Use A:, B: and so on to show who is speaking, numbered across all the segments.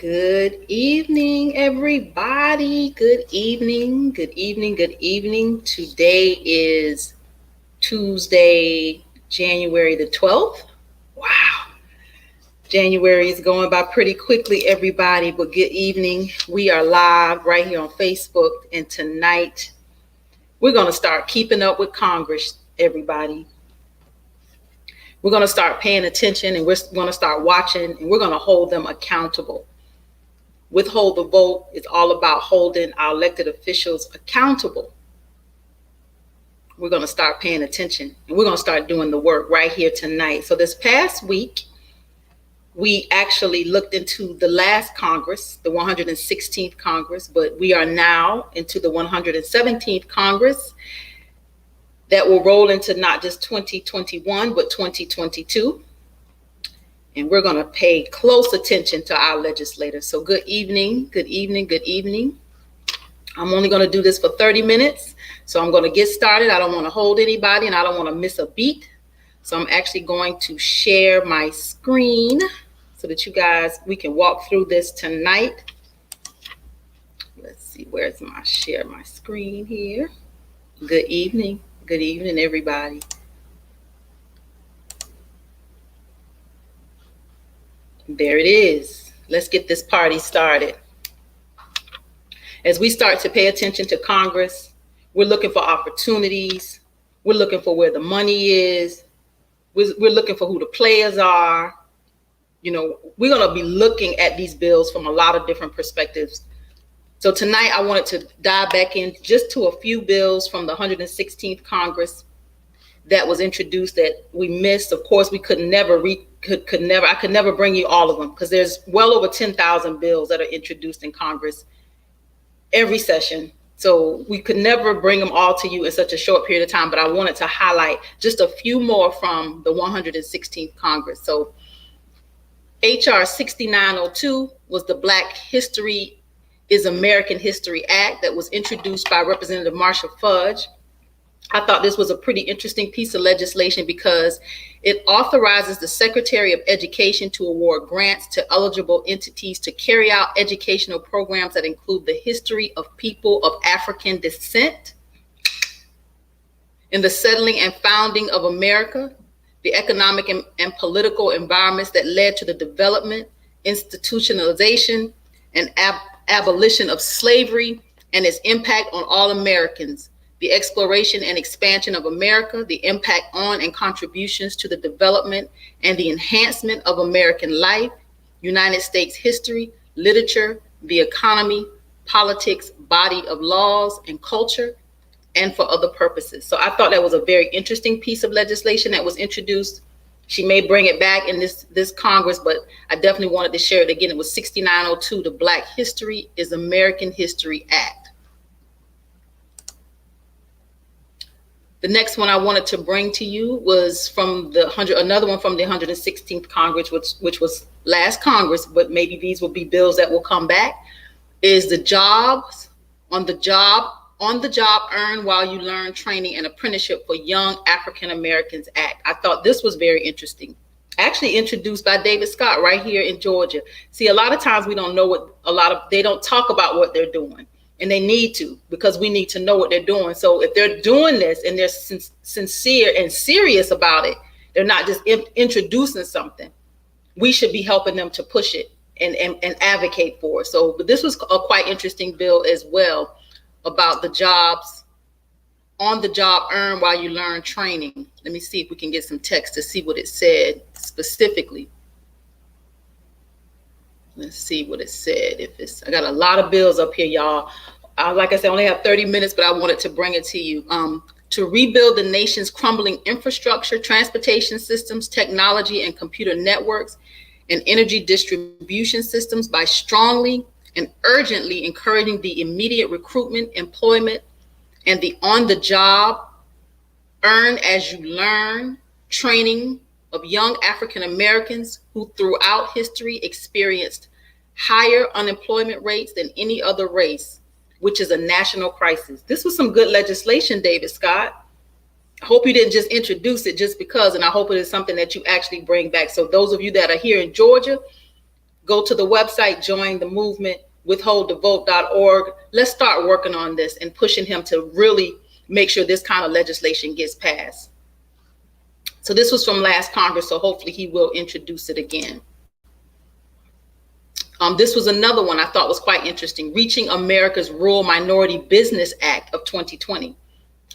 A: Good evening, everybody. Good evening. Good evening. Good evening. Today is Tuesday, January the 12th. Wow. January is going by pretty quickly, everybody, but good evening. We are live right here on Facebook, and tonight we're going to start keeping up with Congress, everybody. We're going to start paying attention, and we're going to start watching, and we're going to hold them accountable. Withhold the vote is all about holding our elected officials accountable. We're going to start paying attention, and we're going to start doing the work right here tonight. So this past week, we actually looked into the last Congress, the 116th Congress, but we are now into the 117th Congress that will roll into not just 2021, but 2022. And we're going to pay close attention to our legislators. So good evening, good evening, good evening. I'm only going to do this for 30 minutes. So I'm going to get started. I don't want to hold anybody, and I don't want to miss a beat. So I'm actually going to share my screen so that you guys, we can walk through this tonight. Let's see, where's my share my screen here? Good evening, everybody. There it is. Let's get this party started. As we start to pay attention to Congress, we're looking for opportunities. We're looking for where the money is. We're looking for who the players are. You know, we're going to be looking at these bills from a lot of different perspectives. So tonight I wanted to dive back in just to a few bills from the 116th Congress that was introduced that we missed. Of course, we could never I could never bring you all of them because there's well over 10,000 bills that are introduced in Congress every session. So we could never bring them all to you in such a short period of time, but I wanted to highlight just a few more from the 116th Congress. So HR 6902 was the Black History is American History Act that was introduced by Representative Marcia Fudge. I thought this was a pretty interesting piece of legislation because it authorizes the Secretary of Education to award grants to eligible entities to carry out educational programs that include the history of people of African descent in the settling and founding of America, the economic and political environments that led to the development, institutionalization, and abolition of slavery and its impact on all Americans, the exploration and expansion of America, the impact on and contributions to the development and the enhancement of American life, United States history, literature, the economy, politics, body of laws, and culture, and for other purposes. So I thought that was a very interesting piece of legislation that was introduced. She may bring it back in this Congress, but I definitely wanted to share it again. It was 6902, the Black History is American History Act. The next one I wanted to bring to you was from another one from the 116th Congress, which was last Congress, but maybe these will be bills that will come back, is the jobs on the job earn while you learn training and apprenticeship for young African Americans Act. I thought this was very interesting. Actually introduced by David Scott right here in Georgia. See, a lot of times we don't know they don't talk about what they're doing. And they need to, because we need to know what they're doing. So if they're doing this and they're sincere and serious about it, they're not just introducing something. We should be helping them to push it and advocate for it. So, but this was a quite interesting bill as well about the jobs, on the job earn while you learn training. Let me see if we can get some text to see what it said specifically. Let's see what it said. I got a lot of bills up here, y'all. Like I said, I only have 30 minutes, but I wanted to bring it to you. To rebuild the nation's crumbling infrastructure, transportation systems, technology and computer networks, and energy distribution systems by strongly and urgently encouraging the immediate recruitment, employment, and the on-the-job, earn as you learn training of young African Americans who throughout history experienced higher unemployment rates than any other race, which is a national crisis. This was some good legislation, David Scott. I hope you didn't just introduce it just because, and I hope it is something that you actually bring back. So those of you that are here in Georgia, Go to the website, join the movement, withholdthevote.org. Let's start working on this and pushing him to really make sure this kind of legislation gets passed. So this was from last Congress, so hopefully he will introduce it again. This was another one I thought was quite interesting, Reaching America's Rural Minority Business Act of 2020.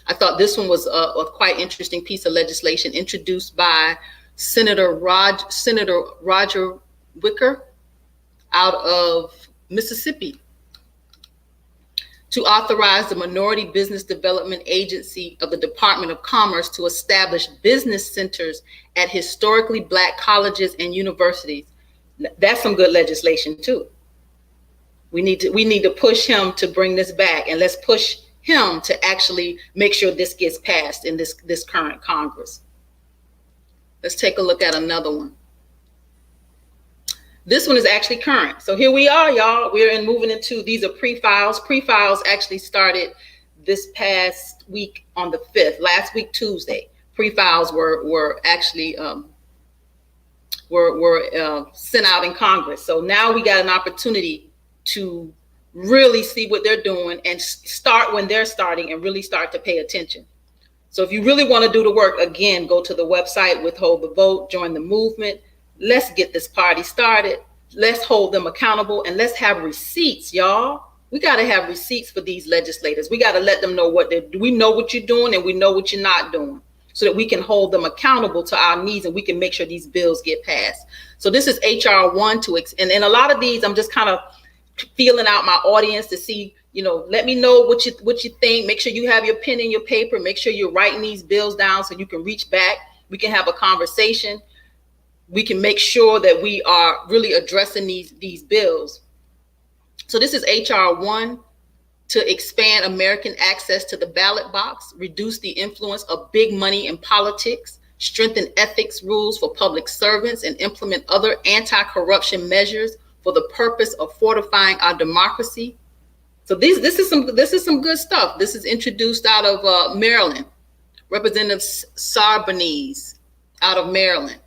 A: I thought this one was a quite interesting piece of legislation introduced by Senator Roger Wicker out of Mississippi to authorize the Minority Business Development Agency of the Department of Commerce to establish business centers at historically Black colleges and universities. That's some good legislation too. We need to push him to bring this back, and let's push him to actually make sure this gets passed in this current Congress. Let's take a look at another one. This one is actually current. So here we are, y'all. We're moving into, these are pre-files. Pre-files actually started this past week on the 5th, last week, Tuesday. Pre-files were actually sent out in Congress. So now we got an opportunity to really see what they're doing and start when they're starting and really start to pay attention. So if you really want to do the work, again, go to the website, withhold the vote, join the movement. Let's get this party started. Let's hold them accountable, and let's have receipts, y'all. We got to have receipts for these legislators. We got to let them know we know what you're doing and we know what you're not doing, so that we can hold them accountable to our needs and we can make sure these bills get passed. So this is HR 1 and a lot of these, I'm just kind of feeling out my audience to see, let me know what you think. Make sure you have your pen and your paper. Make sure you're writing these bills down so you can reach back. We can have a conversation. We can make sure that we are really addressing these bills. So this is HR 1 to expand American access to the ballot box, reduce the influence of big money in politics, strengthen ethics rules for public servants, and implement other anti-corruption measures for the purpose of fortifying our democracy. So this is some good stuff. This is introduced out of Maryland, Representative Sarbanes out of Maryland.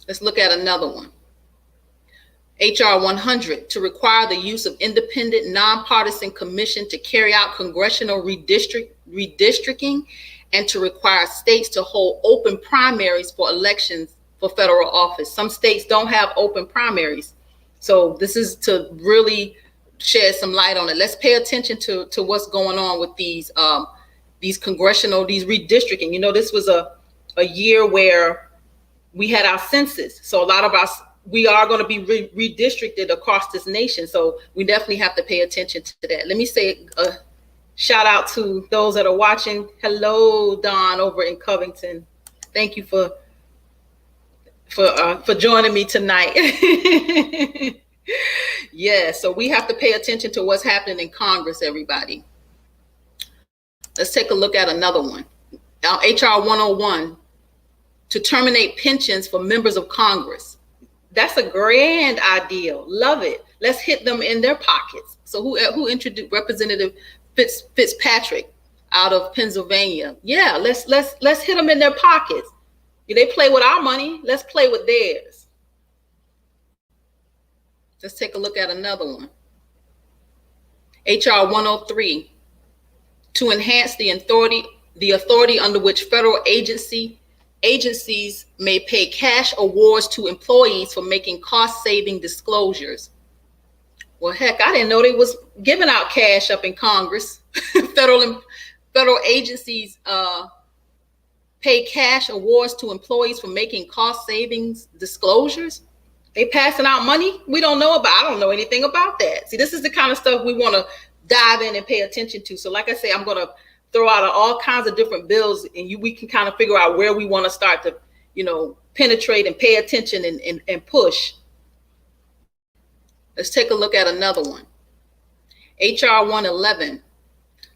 A: Let's look at another one. HR 100 to require the use of independent, nonpartisan commission to carry out congressional redistricting, and to require states to hold open primaries for elections for federal office. Some states don't have open primaries. So this is to really shed some light on it. Let's pay attention to what's going on with these redistricting. This was a year where we had our census. So a lot of us, we are going to be redistricted across this nation. So we definitely have to pay attention to that. Let me say a shout out to those that are watching. Hello, Don over in Covington. Thank you for joining me tonight. Yeah, so we have to pay attention to what's happening in Congress, everybody. Let's take a look at another one. Now, HR 101 to terminate pensions for members of Congress. That's a grand idea. Love it. Let's hit them in their pockets. So who introduced Representative Fitzpatrick out of Pennsylvania? Yeah, let's hit them in their pockets. They play with our money. Let's play with theirs. Let's take a look at another one. HR 103 to enhance the authority under which federal agencies may pay cash awards to employees for making cost-saving disclosures. Well, heck, I didn't know they was giving out cash up in Congress. Federal agencies pay cash awards to employees for making cost savings disclosures. They passing out money we don't know about. I don't know anything about that. See, this is the kind of stuff we want to dive in and pay attention to. So like I say, I'm going to throw out all kinds of different bills, and we can kind of figure out where we want to start to, penetrate and pay attention and push. Let's take a look at another one. HR 111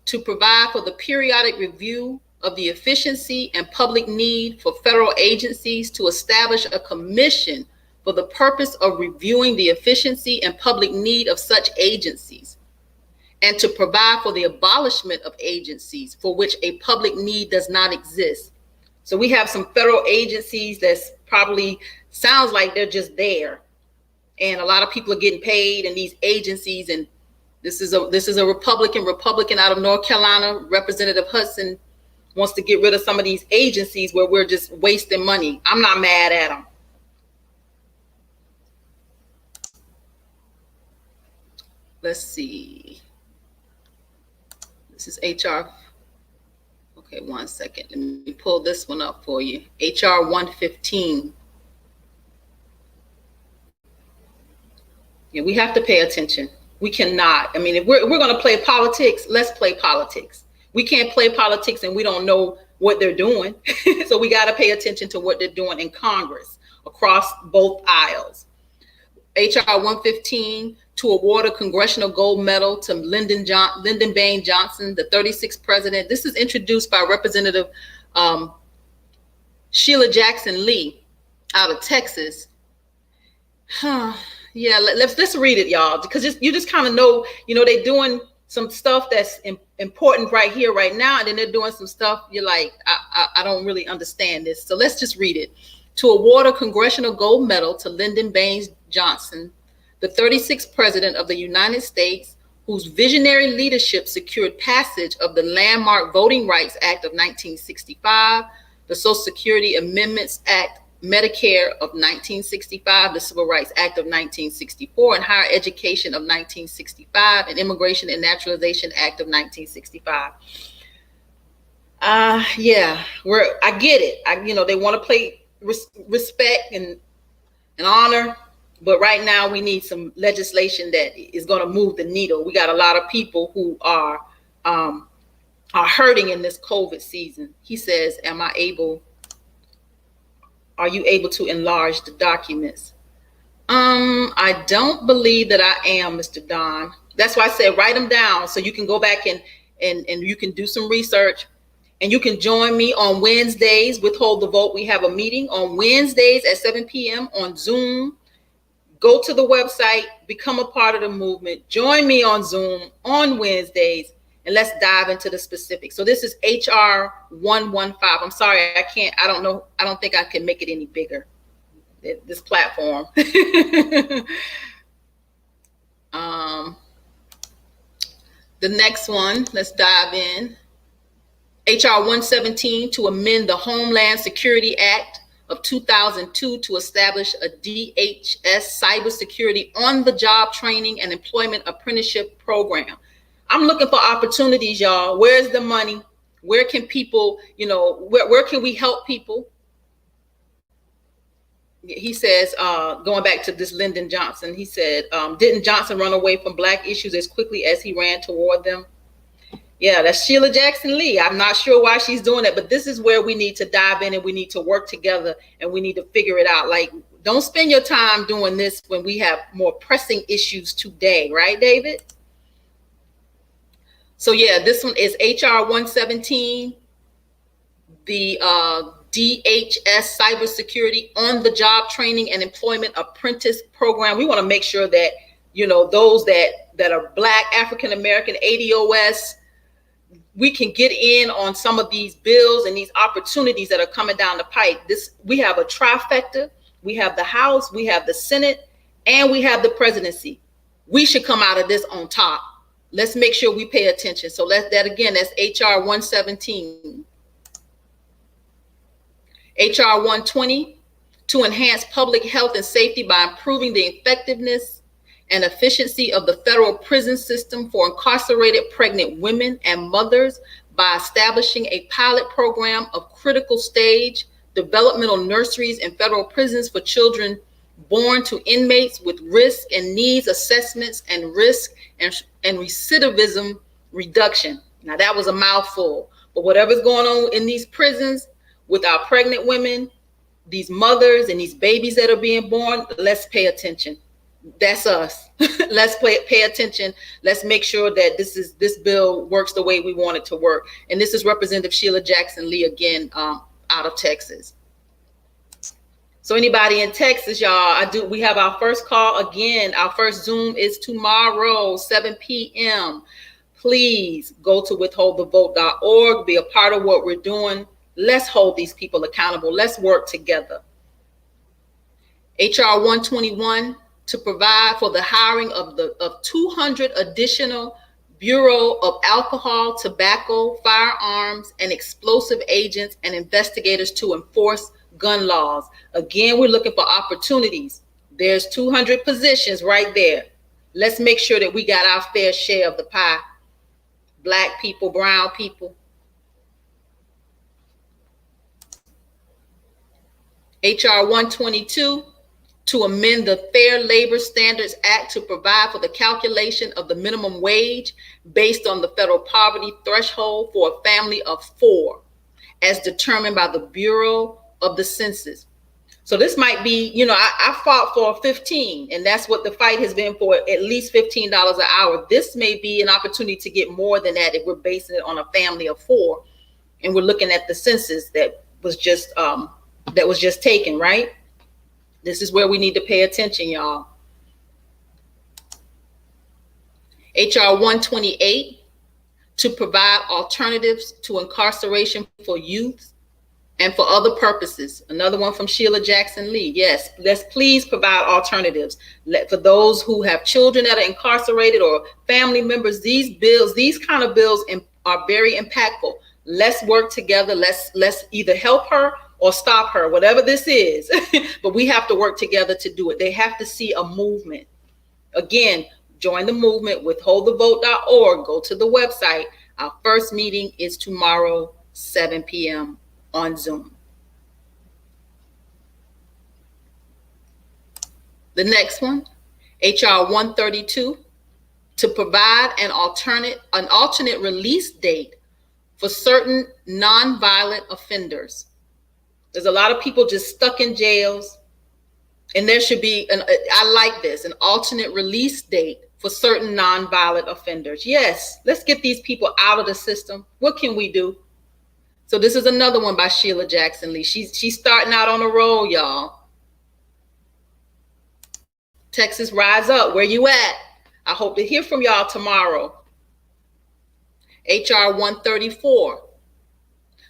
A: to provide for the periodic review of the efficiency and public need for federal agencies to establish a commission for the purpose of reviewing the efficiency and public need of such agencies, and to provide for the abolishment of agencies for which a public need does not exist. So we have some federal agencies that's probably sounds like they're just there. And a lot of people are getting paid in these agencies. And this is a Republican out of North Carolina. Representative Hudson wants to get rid of some of these agencies where we're just wasting money. I'm not mad at them. Let's see. This is HR. Okay, 1 second. Let me pull this one up for you. HR 115. Yeah, we have to pay attention. We cannot. I mean, if we're going to play politics, let's play politics. We can't play politics and we don't know what they're doing. So we got to pay attention to what they're doing in Congress across both aisles. HR 115, to award a congressional gold medal to Lyndon Baines Johnson, the 36th president. This is introduced by Representative Sheila Jackson Lee out of Texas. Yeah, let's read it, y'all, because you just kind of know, they're doing some stuff that's important right here, right now, and then they're doing some stuff you're like, I don't really understand this. So let's just read it. To award a congressional gold medal to Lyndon Baines Johnson, the 36th president of the United States, whose visionary leadership secured passage of the landmark Voting Rights Act of 1965, the Social Security Amendments Act, Medicare of 1965, the Civil Rights Act of 1964, and Higher Education of 1965, and Immigration and Naturalization Act of 1965. Yeah, I get it. They want to play respect and honor, but right now we need some legislation that is going to move the needle. We got a lot of people who are hurting in this COVID season. He says, are you able to enlarge the documents? I don't believe that I am, Mr. Don. That's why I said write them down so you can go back and you can do some research. And you can join me on Wednesdays, Withhold the Vote. We have a meeting on Wednesdays at 7 p.m. on Zoom. Go to the website, become a part of the movement. Join me on Zoom on Wednesdays, and let's dive into the specifics. So this is HR 115. I'm sorry, I don't think I can make it any bigger, this platform. The next one, let's dive in. HR 117, to amend the Homeland Security Act of 2002 to establish a DHS cybersecurity on-the-job training and employment apprenticeship program. I'm looking for opportunities, y'all. Where's the money? Where can people, where can we help people? He says, going back to this Lyndon Johnson, he said, didn't Johnson run away from Black issues as quickly as he ran toward them? Yeah, that's Sheila Jackson Lee. I'm not sure why she's doing that, but this is where we need to dive in and we need to work together and we need to figure it out. Like, don't spend your time doing this when we have more pressing issues today, right, David? So yeah, this one is HR 117, the DHS cybersecurity on the job training and employment apprentice program. We want to make sure that, those that are Black, African American, ADOS, we can get in on some of these bills and these opportunities that are coming down the pipe. We have a trifecta. We have the House, we have the Senate, and we have the presidency. We should come out of this on top. Let's make sure we pay attention. So that's HR 117. HR 120, to enhance public health and safety by improving the effectiveness and efficiency of the federal prison system for incarcerated pregnant women and mothers by establishing a pilot program of critical stage developmental nurseries in federal prisons for children born to inmates with risk and needs assessments and risk and recidivism reduction. Now that was a mouthful, but whatever's going on in these prisons with our pregnant women, these mothers and these babies that are being born, let's pay attention. That's us. Let's pay attention. Let's make sure that this bill works the way we want it to work. And this is Representative Sheila Jackson Lee again, out of Texas. So anybody in Texas, y'all, we have our first call again. Our first Zoom is tomorrow, 7 p.m. Please go to withholdthevote.org, be a part of what we're doing. Let's hold these people accountable. Let's work together. HR 121 to provide for the hiring of 200 additional Bureau of Alcohol, Tobacco, Firearms, and Explosive Agents and investigators to enforce gun laws. Again, we're looking for opportunities. There's 200 positions right there. Let's make sure that we got our fair share of the pie. Black people, brown people. HR 122 to amend the Fair Labor Standards Act to provide for the calculation of the minimum wage based on the federal poverty threshold for a family of 4, as determined by the Bureau of the Census. So this might be, I fought for 15, and that's what the fight has been for, at least $15 an hour. This may be an opportunity to get more than that if we're basing it on a family of 4, and we're looking at the census that was just taken, right? This is where we need to pay attention, y'all. HR 128 to provide alternatives to incarceration for youth and for other purposes. Another one from Sheila Jackson Lee. Yes, let's please provide alternatives. For those who have children that are incarcerated or family members, these kind of bills are very impactful. Let's work together. Let's either help her or stop her, whatever this is. But we have to work together to do it. They have to see a movement. Again, join the movement, withholdthevote.org. Go to the website. Our first meeting is tomorrow, 7 p.m. on Zoom. The next one, HR 132, to provide an alternate release date for certain nonviolent offenders. There's a lot of people just stuck in jails, and there should be I like this, an alternate release date for certain nonviolent offenders. Yes, let's get these people out of the system. What can we do? So this is another one by Sheila Jackson Lee. She's starting out on a roll, y'all. Texas, rise up. Where you at? I hope to hear from y'all tomorrow. HR 134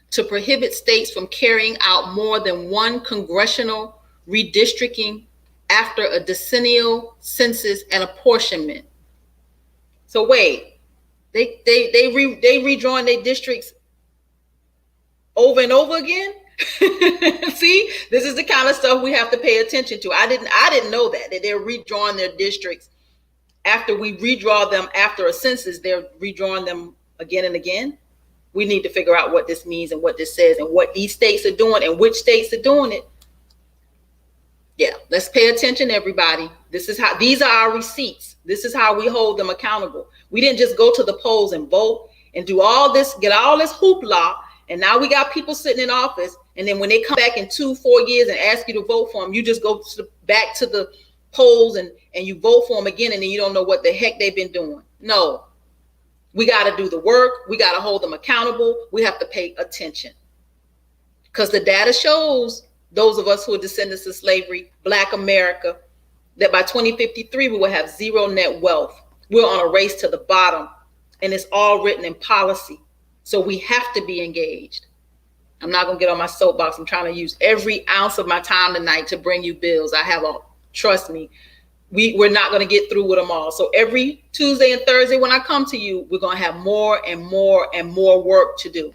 A: to prohibit states from carrying out more than one congressional redistricting after a decennial census and apportionment. So wait, they rejoin their districts over and over again? See, this is the kind of stuff we have to pay attention to. I didn't know that they're redrawing their districts after we redraw them after a census. They're redrawing them again and again. We need to figure out what this means and what this says and what these states are doing and which states are doing it. Yeah, let's pay attention, everybody. These are our receipts. This is how we hold them accountable. We didn't just go to the polls and vote and do all this, get all this hoopla. And now we got people sitting in office. And then when they come back in 2-4 years and ask you to vote for them, you just go back to the polls and you vote for them again. And then you don't know what the heck they've been doing. No, we got to do the work. We got to hold them accountable. We have to pay attention because the data shows those of us who are descendants of slavery, Black America, that by 2053, we will have zero net wealth. We're on a race to the bottom, and it's all written in policy. So we have to be engaged. I'm not going to get on my soapbox. I'm trying to use every ounce of my time tonight to bring you bills. Trust me, we're not going to get through with them all. So every Tuesday and Thursday when I come to you, we're going to have more and more and more work to do.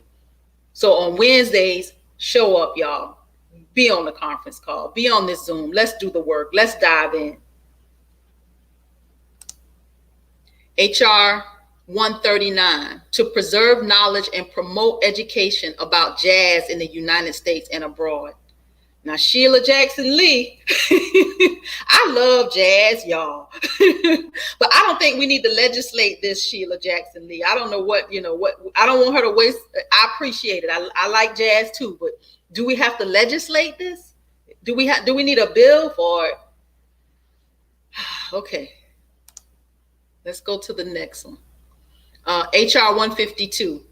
A: So on Wednesdays, show up, y'all. Be on the conference call. Be on this Zoom. Let's do the work. Let's dive in. HR 139, to preserve knowledge and promote education about jazz in the United States and abroad. Now, Sheila Jackson Lee, I love jazz, y'all. But I don't think we need to legislate this, Sheila Jackson Lee. I don't know what, I don't want her to waste. I appreciate it. I like jazz too, but do we have to legislate this? Do we need a bill for it? Okay. Let's go to the next one. HR 152,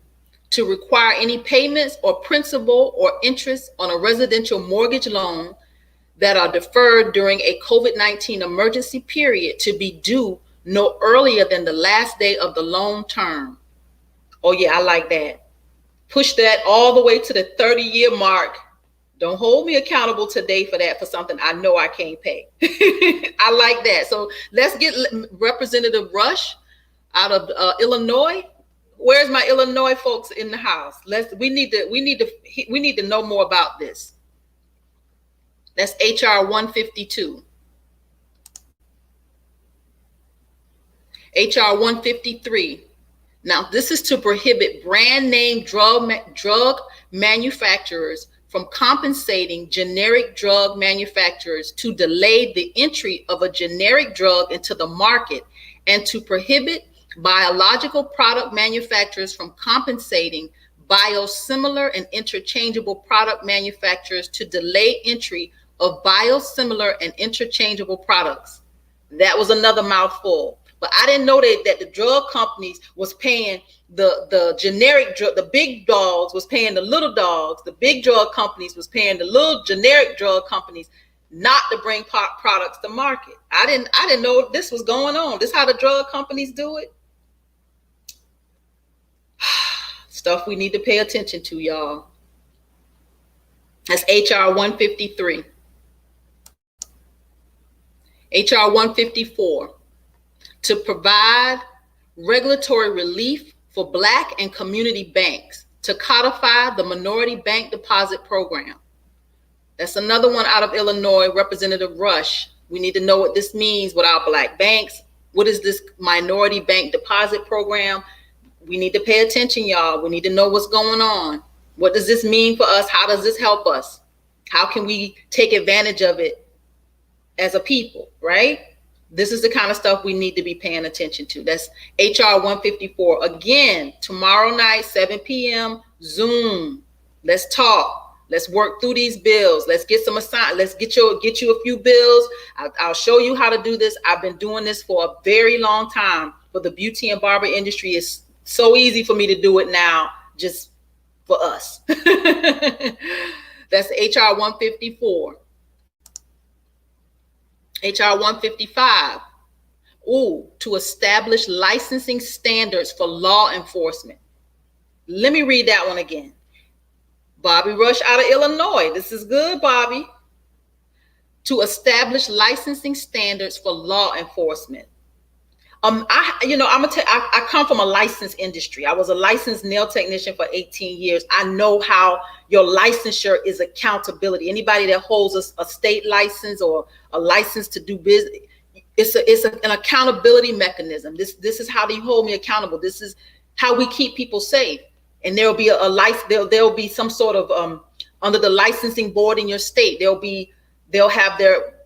A: to require any payments or principal or interest on a residential mortgage loan that are deferred during a COVID-19 emergency period to be due no earlier than the last day of the loan term. Oh yeah, I like that. Push that all the way to the 30-year mark. Don't hold me accountable today for that, for something I know I can't pay. I like that. So let's get Representative Rush out of Illinois. Where's my Illinois folks in the house? We need to know more about this. That's HR 152. HR 153. Now, this is to prohibit brand name drug manufacturers from compensating generic drug manufacturers to delay the entry of a generic drug into the market, and to prohibit biological product manufacturers from compensating biosimilar and interchangeable product manufacturers to delay entry of biosimilar and interchangeable products. That was another mouthful. But I didn't know that the drug companies was paying the generic drug, the big dogs was paying the little dogs. The big drug companies was paying the little generic drug companies not to bring products to market. I didn't know this was going on. This is how the drug companies do it. Stuff we need to pay attention to, y'all. That's HR 153. HR 154. To provide regulatory relief for Black and community banks, to codify the minority bank deposit program. That's another one out of Illinois, Representative Rush. We need to know what this means with our Black banks. What is this minority bank deposit program? We need to pay attention, y'all. We need to know what's going on. What does this mean for us? How does this help us? How can we take advantage of it as a people, right? This is the kind of stuff we need to be paying attention to. That's HR 154. Again, tomorrow night, 7 p.m., Zoom. Let's talk. Let's work through these bills. Let's get some Let's get you a few bills. I'll show you how to do this. I've been doing this for a very long time. But the beauty and barber industry is so easy for me to do it now, just for us. That's HR 154. HR 155, to establish licensing standards for law enforcement. Let me read that one again. Bobby Rush out of Illinois. This is good, Bobby. To establish licensing standards for law enforcement. I come from a licensed industry. I was a licensed nail technician for 18 years. I know how your licensure is accountability. Anybody that holds a state license or a license to do business, it's an accountability mechanism. This is how they hold me accountable. This is how we keep people safe. And there'll be there'll be some sort of under the licensing board in your state. They'll have their,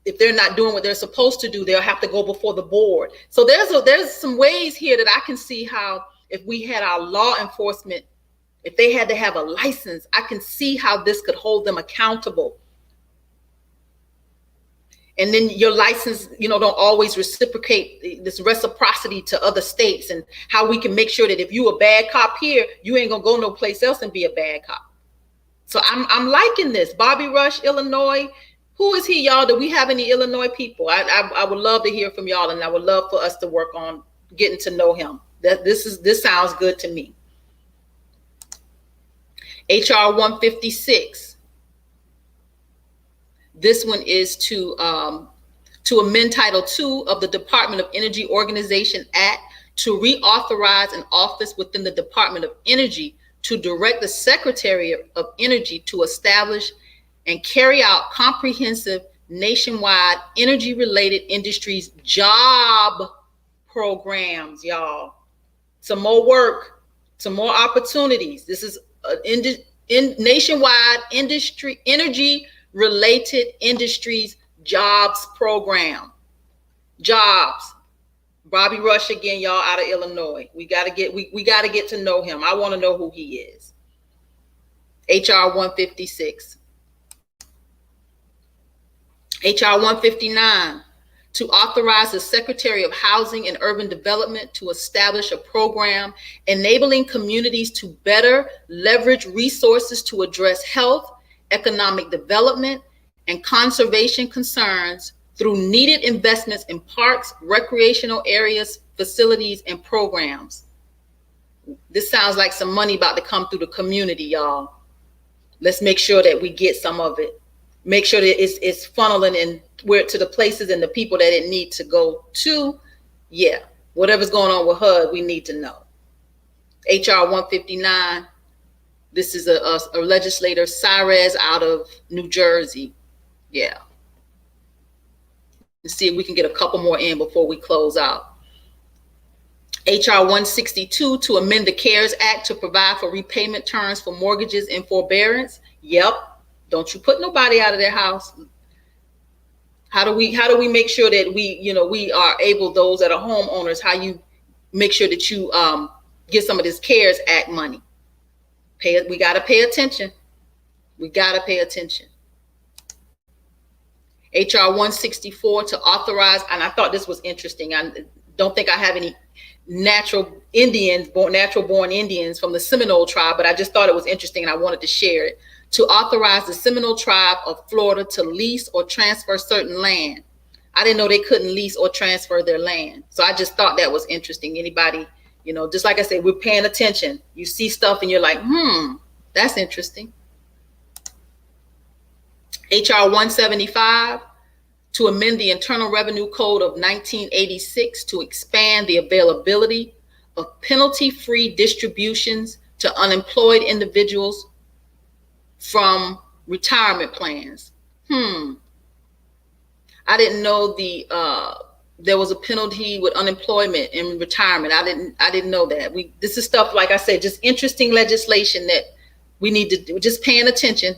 A: if they're not doing what they're supposed to do, they'll have to go before the board. So there's some ways here that I can see how, if we had our law enforcement, if they had to have a license, I can see how this could hold them accountable. And then your license, don't always reciprocate this reciprocity to other states, and how we can make sure that if you a bad cop here, you ain't gonna go no place else and be a bad cop. So I'm liking this. Bobby Rush, Illinois. Who is he, y'all? Do we have any Illinois people? I would love to hear from y'all, and I would love for us to work on getting to know him. This sounds good to me. HR 156. This one is to amend Title II of the Department of Energy Organization Act to reauthorize an office within the Department of Energy to direct the Secretary of Energy to establish and carry out comprehensive nationwide energy-related industries job programs, y'all. Some more work, some more opportunities. This is a nationwide industry, energy-related industries jobs program. Jobs. Bobby Rush again, y'all, out of Illinois. We gotta get to know him. I want to know who he is. HR 156. HR 159, to authorize the Secretary of Housing and Urban Development to establish a program enabling communities to better leverage resources to address health, economic development, and conservation concerns through needed investments in parks, recreational areas, facilities, and programs. This sounds like some money about to come through the community, y'all. Let's make sure that we get some of it. Make sure that it's funneling in where to the places and the people that it needs to go to. Yeah, whatever's going on with HUD, we need to know. HR 159. This is a legislator, Cyrez, out of New Jersey. Yeah. Let's see if we can get a couple more in before we close out. HR 162 to amend the CARES Act to provide for repayment terms for mortgages and forbearance. Yep. Don't you put nobody out of their house. How do we make sure that we are able, those that are homeowners, how you make sure that you get some of this CARES Act money? We got to pay attention. We got to pay attention. HR 164 to authorize, and I thought this was interesting. I don't think I have any natural born Indians from the Seminole tribe, but I just thought it was interesting and I wanted to share it. To authorize the Seminole tribe of Florida to lease or transfer certain land. I didn't know they couldn't lease or transfer their land. So I just thought that was interesting. Anybody, just like I said, we're paying attention. You see stuff and you're like, that's interesting. HR 175 to amend the Internal Revenue Code of 1986 to expand the availability of penalty-free distributions to unemployed individuals from retirement plans. I didn't know there was a penalty with unemployment and retirement. I didn't know that. This is stuff, like I said, just interesting legislation that we need to do. Just paying attention.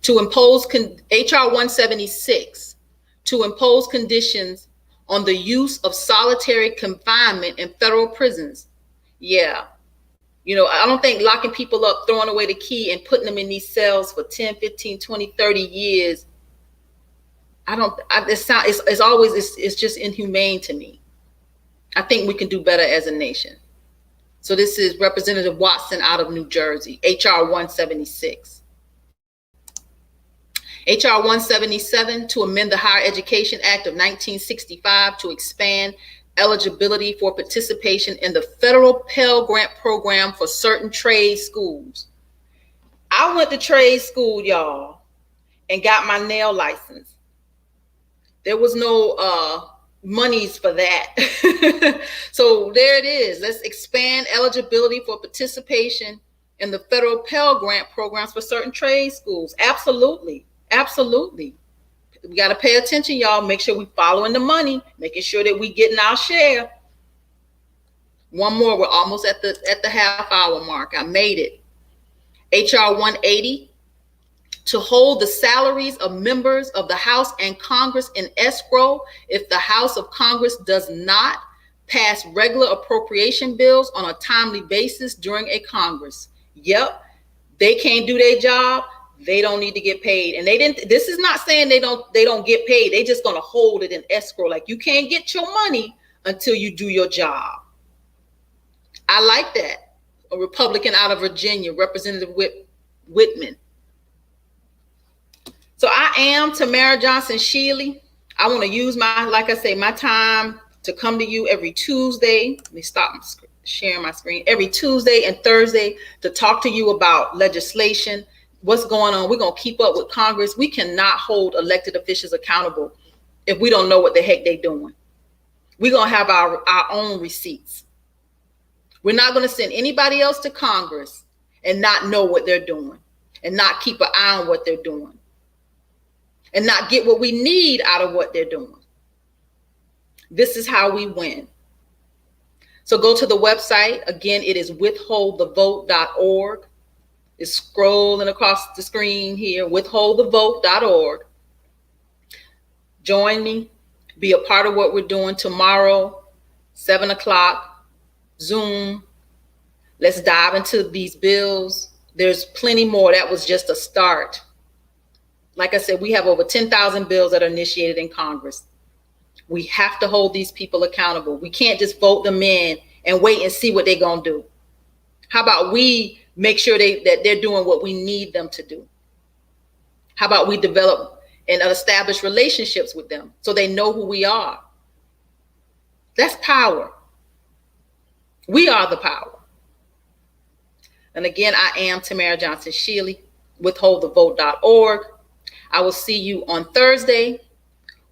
A: To impose HR 176 to impose conditions on the use of solitary confinement in federal prisons. Yeah. I don't think locking people up, throwing away the key and putting them in these cells for 10, 15, 20, 30 years. It's just inhumane to me. I think we can do better as a nation. So this is Representative Watson out of New Jersey, HR 176. HR 177 to amend the Higher Education Act of 1965 to expand eligibility for participation in the federal Pell Grant program for certain trade schools. I went to trade school, y'all, and got my nail license. There was no monies for that. So there it is. Let's expand eligibility for participation in the federal Pell Grant programs for certain trade schools. Absolutely. We got to pay attention, y'all. Make sure we're following the money, making sure that we're getting our share. One more. We're almost at the half-hour mark. I made it. HR 180 to hold the salaries of members of the House and Congress in escrow if the House of Congress does not pass regular appropriation bills on a timely basis during a Congress. Yep, they can't do their job. They don't need to get paid. And this is not saying they don't get paid. They just going to hold it in escrow. Like, you can't get your money until you do your job. I like that. A Republican out of Virginia, Representative Whitman. So I am Tamara Johnson Shealy. I want to use my time to come to you every Tuesday. Let me stop sharing my screen. Every Tuesday and Thursday to talk to you about legislation. What's going on? We're going to keep up with Congress. We cannot hold elected officials accountable if we don't know what the heck they're doing. We're going to have our own receipts. We're not going to send anybody else to Congress and not know what they're doing and not keep an eye on what they're doing and not get what we need out of what they're doing. This is how we win. So go to the website. Again, it is withholdthevote.org. It's scrolling across the screen here, withholdthevote.org. Join me. Be a part of what we're doing tomorrow, 7 o'clock, Zoom. Let's dive into these bills. There's plenty more. That was just a start. Like I said, we have over 10,000 bills that are initiated in Congress. We have to hold these people accountable. We can't just vote them in and wait and see what they're going to do. How about we make sure that they're doing what we need them to do? How about we develop and establish relationships with them so they know who we are? That's power. We are the power. And again, I am Tamara Johnson Shealy, withholdthevote.org. I will see you on Thursday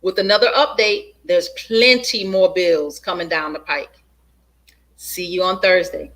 A: with another update. There's plenty more bills coming down the pike. See you on Thursday.